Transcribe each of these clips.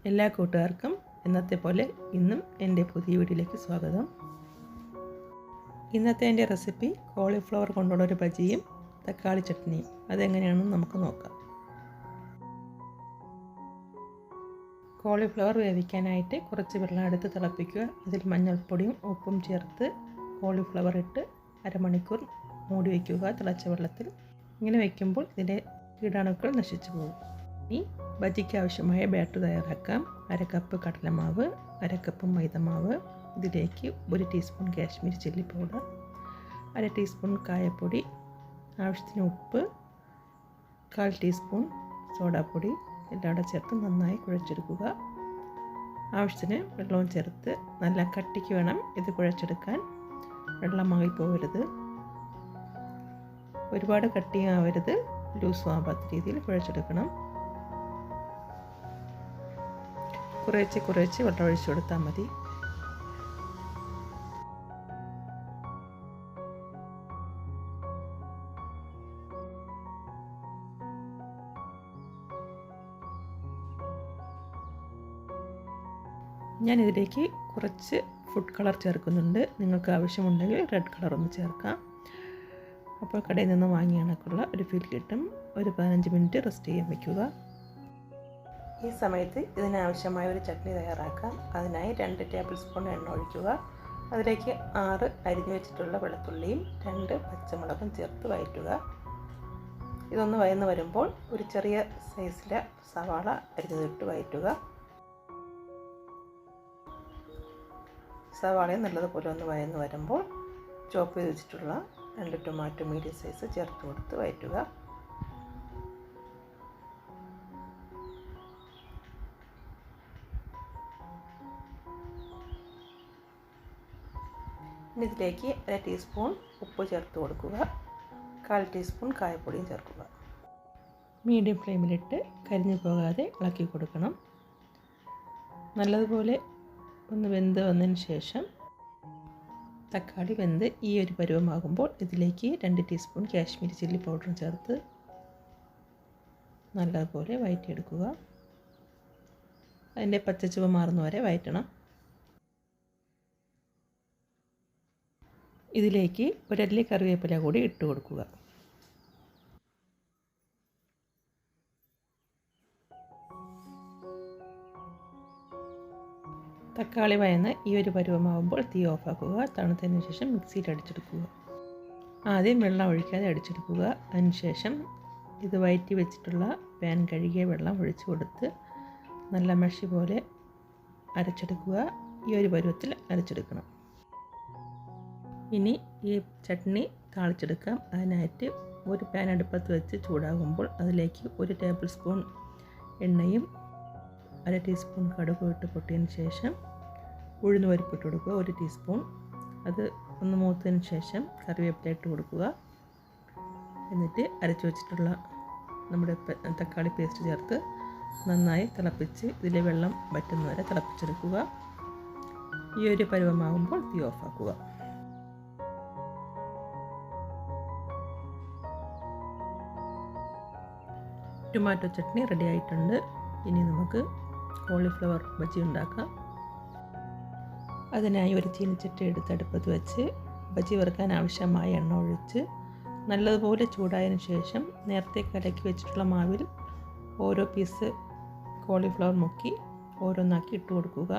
എല്ലാ കൂട്ടുകാർക്കും ഇന്നത്തെ പോലെ ഇന്നും എൻ്റെ പുതിയ വീഡിയോയിലേക്ക് സ്വാഗതം. ഇന്നത്തെ എൻ്റെ റെസിപ്പി കോളിഫ്ലവർ കൊണ്ടുള്ള ഒരു ബജിയും തക്കാളി ചട്നിയും. അതെങ്ങനെയാണെന്ന് നമുക്ക് നോക്കാം. കോളിഫ്ലവർ വേവിക്കാനായിട്ട് കുറച്ച് വെള്ളം എടുത്ത് തിളപ്പിക്കുക. അതിൽ മഞ്ഞൾപ്പൊടിയും ഉപ്പും ചേർത്ത് കോളിഫ്ലവർ ഇട്ട് അരമണിക്കൂർ മൂടി വയ്ക്കുക തിളച്ച വെള്ളത്തിൽ. ഇങ്ങനെ വയ്ക്കുമ്പോൾ ഇതിൻ്റെ കീടാണുക്കൾ നശിച്ചു പോകും. ഇനി ബജിക്ക് ആവശ്യമായ ബാറ്റർ തയ്യാറാക്കാം. 1 കപ്പ് കടലമാവ്, 1 കപ്പ് മൈദമാവ്, ഇതിലേക്ക് 1 teaspoon Kashmiri chilli powder, 1 teaspoon കായപ്പൊടി, ആവശ്യത്തിന് ഉപ്പ്, 1/4 ടീസ്പൂൺ സോഡാപ്പൊടി എല്ലാം കൂടെ ചേർത്ത് നന്നായി കുഴച്ചെടുക്കുക. ആവശ്യത്തിന് വെള്ളവും ചേർത്ത് നല്ല കട്ടിക്ക് വേണം ഇത് കുഴച്ചെടുക്കാൻ. വെള്ളമായി പോകരുത്, ഒരുപാട് കട്ടിയാവരുത്, ലൂസും ആവാത്ത രീതിയിൽ കുഴച്ചെടുക്കണം. കുറേശ്ശെ വെള്ളം ഒഴിച്ചു കൊടുത്താൽ മതി. ഞാൻ ഇതിലേക്ക് കുറച്ച് ഫുഡ് കളർ ചേർക്കുന്നുണ്ട്. നിങ്ങൾക്ക് ആവശ്യമുണ്ടെങ്കിൽ റെഡ് കളർ ഒന്ന് ചേർക്കാം. അപ്പോൾ കടയിൽ നിന്ന് വാങ്ങിയ കണക്കുള്ള ഒരു ഫീൽ കിട്ടും. ഒരു 15 മിനിറ്റ് റെസ്റ്റ് ചെയ്യാൻ വയ്ക്കുക. ഈ സമയത്ത് ഇതിനാവശ്യമായ ഒരു ചട്നി തയ്യാറാക്കാം. അതിനായി 2 ടേബിൾ സ്പൂൺ എണ്ണ ഒഴിക്കുക. അതിലേക്ക് 6 അരിഞ്ഞു വെച്ചിട്ടുള്ള വെളുത്തുള്ളിയും 2 പച്ചമുളകും ചേർത്ത് വഴറ്റുക. ഇതൊന്ന് വഴന്ന് വരുമ്പോൾ ഒരു ചെറിയ സൈസിലെ സവാള അരിഞ്ഞതിട്ട് വഴറ്റുക. സവാളയും നല്ലതുപോലെ ഒന്ന് വഴന്ന് വരുമ്പോൾ ചോപ്പ് ചെയ്ത് വെച്ചിട്ടുള്ള 2 ടൊമാറ്റോ മീഡിയം സൈസ് ചേർത്ത് കൊടുത്ത് വഴറ്റുക. ഇനി ഇതിലേക്ക് 1 ടീസ്പൂൺ ഉപ്പ് ചേർത്ത് കൊടുക്കുക. 1/4 ടീസ്പൂൺ കായപ്പൊടിയും ചേർക്കുക. മീഡിയം ഫ്ലെയിമിലിട്ട് കരിഞ്ഞു പോകാതെ ഇളക്കി കൊടുക്കണം. നല്ലതുപോലെ ഒന്ന് വെന്ത് വന്നതിന് ശേഷം തക്കാളി വെന്ത് ഈ ഒരു പരുവമാകുമ്പോൾ ഇതിലേക്ക് 2 ടീസ്പൂൺ കാശ്മീരി ചില്ലി പൗഡറും ചേർത്ത് നല്ലതുപോലെ വഴറ്റിയെടുക്കുക. അതിൻ്റെ പച്ചച്ചുവ മാറുന്നവരെ വഴറ്റണം. ഇതിലേക്ക് 1 അല്ലി കറിവേപ്പില കൂടി ഇട്ട് കൊടുക്കുക. തക്കാളി വഴന്ന് ഈ ഒരു പരുവമാകുമ്പോൾ തീ ഓഫാക്കുക. തണുത്തതിന് ശേഷം മിക്സിയിൽ അടിച്ചെടുക്കുക. ആദ്യം വെള്ളം ഒഴിക്കാതെ അടിച്ചെടുക്കുക. അതിനുശേഷം ഇത് വഴറ്റി വെച്ചിട്ടുള്ള പാൻ കഴുകിയ വെള്ളം ഒഴിച്ചു കൊടുത്ത് നല്ല മഷി പോലെ അരച്ചെടുക്കുക. ഈ ഒരു പരുവത്തിൽ അരച്ചെടുക്കണം. ഇനി ഈ ചട്നി താളിച്ചെടുക്കാം. അതിനായിട്ട് ഒരു പാൻ അടുപ്പത്ത് വെച്ച് ചൂടാകുമ്പോൾ അതിലേക്ക് 1 ടേബിൾ സ്പൂൺ എണ്ണയും 1/2 ടീസ്പൂൺ കടുകും ഇട്ട് പൊട്ടിയതിന് ശേഷം ഉഴുന്ന് പരിപ്പ് ഇട്ട് കൊടുക്കുക 1 ടീസ്പൂൺ. അത് ഒന്ന് മൂത്തതിന് ശേഷം കറിവേപ്പില ഇട്ട് കൊടുക്കുക. എന്നിട്ട് അരച്ചു വെച്ചിട്ടുള്ള നമ്മുടെ തക്കാളി പേസ്റ്റ് ചേർത്ത് നന്നായി തിളപ്പിച്ച് ഇതിലെ വെള്ളം വറ്റുന്നവരെ തിളപ്പിച്ചെടുക്കുക. ഈ ഒരു പരുവമാകുമ്പോൾ തീ ഓഫാക്കുക. ടൊമാറ്റോ ചട്നി റെഡി ആയിട്ടുണ്ട്. ഇനി നമുക്ക് കോളിഫ്ലവർ ബജി ഉണ്ടാക്കാം. അതിനായി ഒരു ചീനിച്ചട്ടി എടുത്ത് അടുപ്പത്ത് വെച്ച് ബജി വറുക്കാൻ ആവശ്യമായ എണ്ണ ഒഴിച്ച് നല്ലതുപോലെ ചൂടായതിനു ശേഷം നേരത്തെ കലക്കി വെച്ചിട്ടുള്ള മാവിൽ ഓരോ പീസ് കോളിഫ്ലവർ മുക്കി ഓരോന്നാക്കി ഇട്ട് കൊടുക്കുക.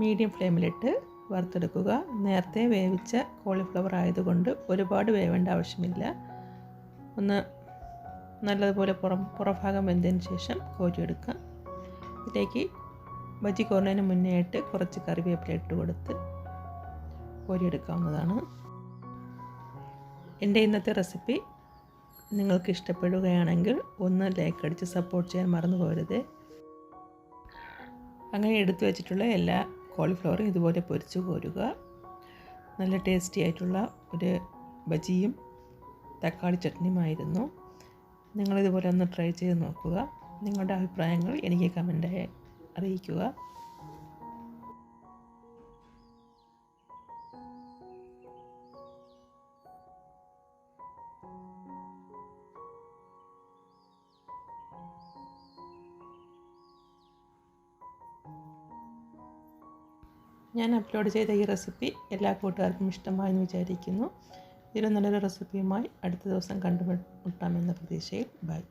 മീഡിയം ഫ്ലെയിമിലിട്ട് വറുത്തെടുക്കുക. നേരത്തെ വേവിച്ച കോളിഫ്ലവർ ആയതുകൊണ്ട് ഒരുപാട് വേവേണ്ട ആവശ്യമില്ല. ഒന്ന് നല്ലതുപോലെ പുറഭാഗം വെന്തതിന് ശേഷം കോരിയെടുക്കാം. ഇതിലേക്ക് ബജി കോരുന്നതിന് മുന്നേ ആയിട്ട് കുറച്ച് കറിവേപ്പില ഇട്ട് കൊടുത്ത് കോരിയെടുക്കാവുന്നതാണ്. എൻ്റെ ഇന്നത്തെ റെസിപ്പി നിങ്ങൾക്ക് ഇഷ്ടപ്പെടുകയാണെങ്കിൽ ഒന്ന് ലൈക്ക് അടിച്ച് സപ്പോർട്ട് ചെയ്യാൻ മറന്നു പോകരുത്. അങ്ങനെ എടുത്തു വെച്ചിട്ടുള്ള എല്ലാ കോളിഫ്ലവറും ഇതുപോലെ പൊരിച്ച് കോരുക. നല്ല ടേസ്റ്റി ആയിട്ടുള്ള ഒരു ബജിയും തക്കാളി ചട്നിയുമായിരുന്നു. നിങ്ങളിതുപോലെ ഒന്ന് ട്രൈ ചെയ്ത് നോക്കുക. നിങ്ങളുടെ അഭിപ്രായങ്ങൾ എനിക്ക് കമൻറ്റായി അറിയിക്കുക. ഞാൻ അപ്ലോഡ് ചെയ്ത ഈ റെസിപ്പി എല്ലാ കൂട്ടുകാർക്കും ഇഷ്ടമായെന്ന് വിചാരിക്കുന്നു. ഇതിലും നല്ലൊരു റെസിപ്പിയുമായി അടുത്ത ദിവസം കണ്ടുമുട്ടാമെന്ന പ്രതീക്ഷയിൽ ബൈ.